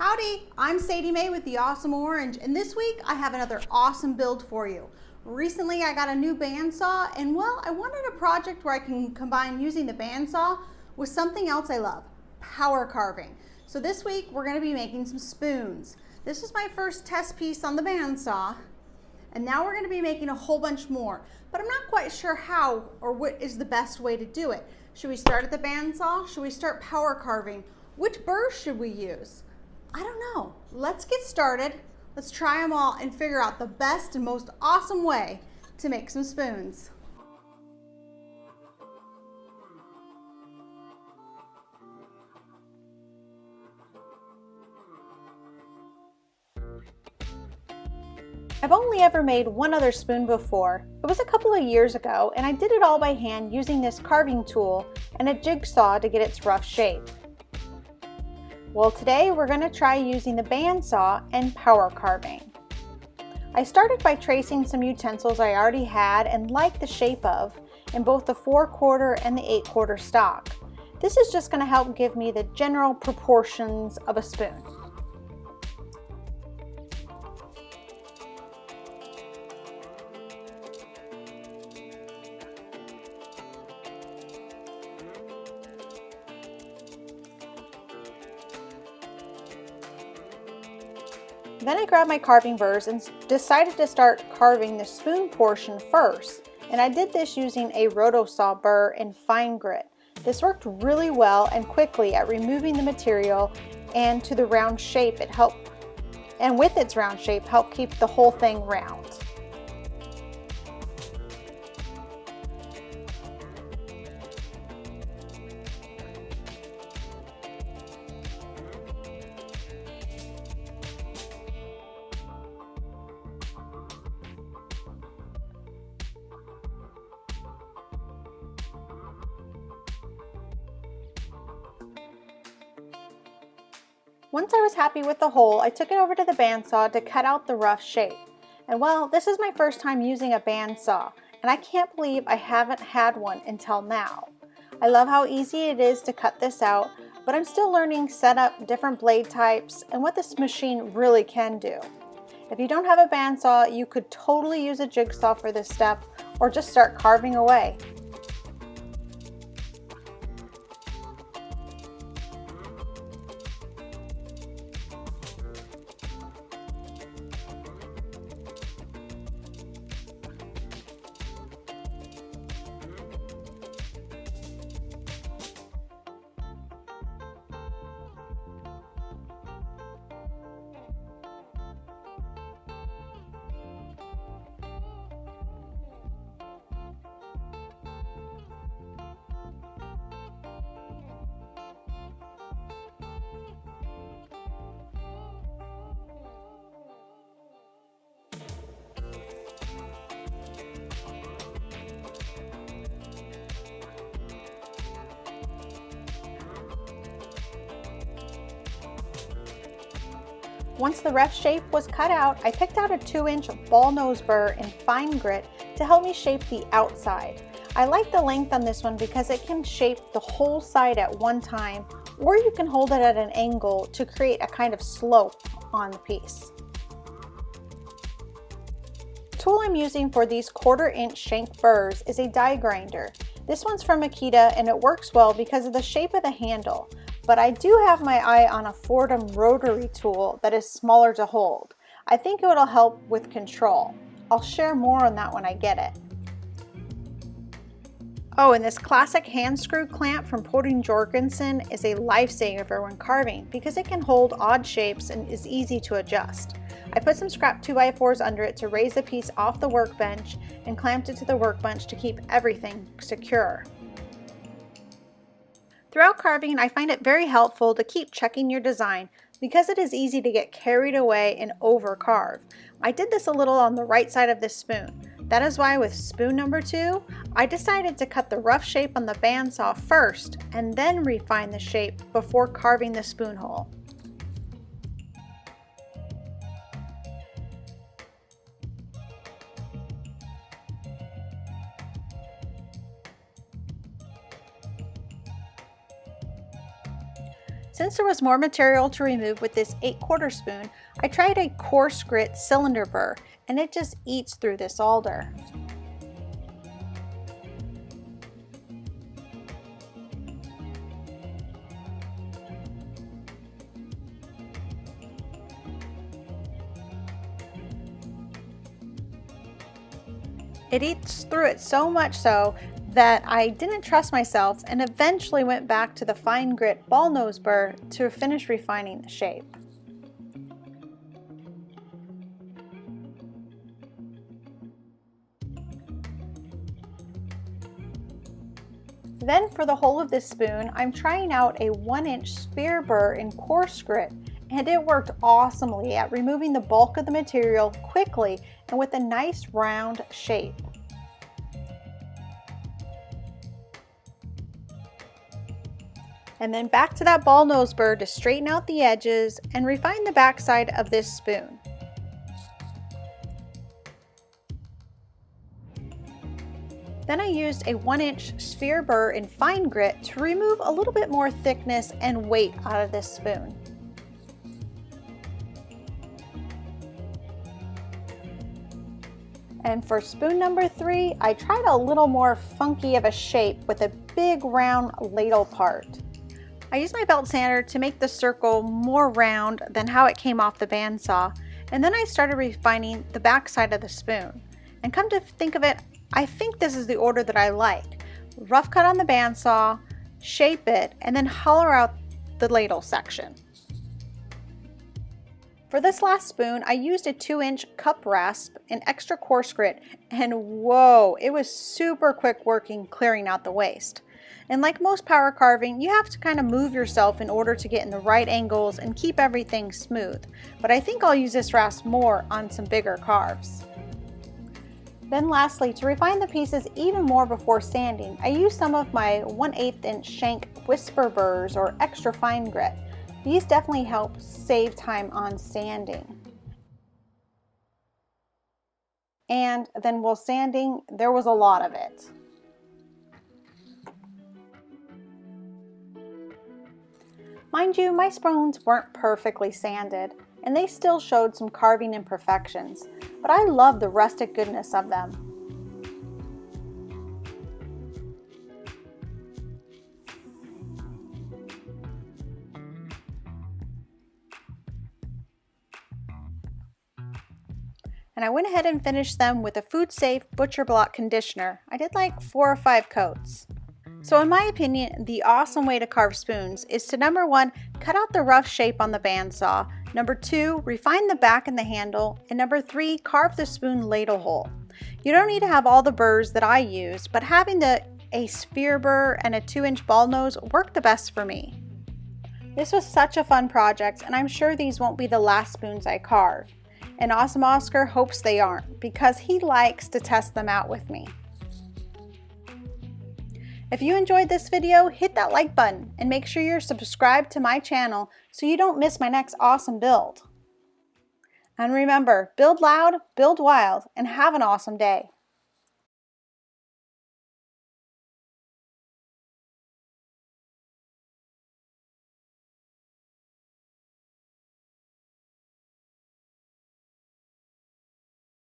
Howdy, I'm Sadie Mae with the Awesome Orange, and this week I have another awesome build for you. Recently I got a new bandsaw, and well, I wanted a project where I can combine using the bandsaw with something else I love, power carving. So this week we're going to be making some spoons. This is my first test piece on the bandsaw, and now we're going to be making a whole bunch more, but I'm not quite sure how or what is the best way to do it. Should we start at the bandsaw? Should we start power carving? Which burrs should we use? I don't know. Let's get started. Let's try them all and figure out the best and most awesome way to make some spoons. I've only ever made one other spoon before. It was a couple of years ago, and I did it all by hand using this carving tool and a jigsaw to get its rough shape. Well, today we're going to try using the bandsaw and power carving. I started by tracing some utensils I already had and liked the shape of in both the 4/4 and the 8/4 stock. This is just going to help give me the general proportions of a spoon. Then I grabbed my carving burrs and decided to start carving the spoon portion first. And I did this using a rotosaw burr in fine grit. This worked really well and quickly at removing the material and to the round shape it helped, and with its round shape helped keep the whole thing round. Once I was happy with the hole, I took it over to the bandsaw to cut out the rough shape. And well, this is my first time using a bandsaw, and I can't believe I haven't had one until now. I love how easy it is to cut this out, but I'm still learning setup, different blade types, and what this machine really can do. If you don't have a bandsaw, you could totally use a jigsaw for this step, or just start carving away. Once the rough shape was cut out, I picked out a 2-inch ball nose burr in fine grit to help me shape the outside. I like the length on this one because it can shape the whole side at one time, or you can hold it at an angle to create a kind of slope on the piece. The tool I'm using for these 1/4-inch shank burrs is a die grinder. This one's from Makita and it works well because of the shape of the handle. But I do have my eye on a Fordham rotary tool that is smaller to hold. I think it will help with control. I'll share more on that when I get it. Oh, and this classic hand screw clamp from Poting Jorgensen is a lifesaver when carving because it can hold odd shapes and is easy to adjust. I put some scrap 2x4s under it to raise the piece off the workbench and clamped it to the workbench to keep everything secure. Throughout carving, I find it very helpful to keep checking your design because it is easy to get carried away and over carve. I did this a little on the right side of this spoon. That is why with spoon number 2, I decided to cut the rough shape on the bandsaw first and then refine the shape before carving the spoon hole. Since there was more material to remove with this 8/4 spoon, I tried a coarse grit cylinder burr, and it just eats through this alder. It eats through it so much so that I didn't trust myself and eventually went back to the fine grit ball nose burr to finish refining the shape. Then for the whole of this spoon, I'm trying out a 1-inch sphere burr in coarse grit, and it worked awesomely at removing the bulk of the material quickly and with a nice round shape. And then back to that ball nose burr to straighten out the edges and refine the backside of this spoon. Then I used a 1-inch sphere burr in fine grit to remove a little bit more thickness and weight out of this spoon. And for spoon number 3, I tried a little more funky of a shape with a big round ladle part. I used my belt sander to make the circle more round than how it came off the bandsaw, and then I started refining the back side of the spoon. And come to think of it, I think this is the order that I like. Rough cut on the bandsaw, shape it, and then hollow out the ladle section. For this last spoon, I used a 2-inch cup rasp in extra coarse grit, and whoa, it was super quick working clearing out the waste. And like most power carving, you have to kind of move yourself in order to get in the right angles and keep everything smooth. But I think I'll use this rasp more on some bigger carves. Then lastly, to refine the pieces even more before sanding, I used some of my 1/8 inch shank whisper burrs or extra fine grit. These definitely help save time on sanding. And then while sanding, there was a lot of it. Mind you, my spoons weren't perfectly sanded, and they still showed some carving imperfections, but I love the rustic goodness of them. And I went ahead and finished them with a food-safe butcher block conditioner. I did like 4 or 5 coats. So in my opinion, the awesome way to carve spoons is to number 1, cut out the rough shape on the bandsaw, number 2, refine the back and the handle, and number 3, carve the spoon ladle hole. You don't need to have all the burrs that I used, but having a sphere burr and a 2-inch ball nose worked the best for me. This was such a fun project, and I'm sure these won't be the last spoons I carve. And Awesome Oscar hopes they aren't, because he likes to test them out with me. If you enjoyed this video, hit that like button and make sure you're subscribed to my channel so you don't miss my next awesome build. And remember, build loud, build wild, and have an awesome day.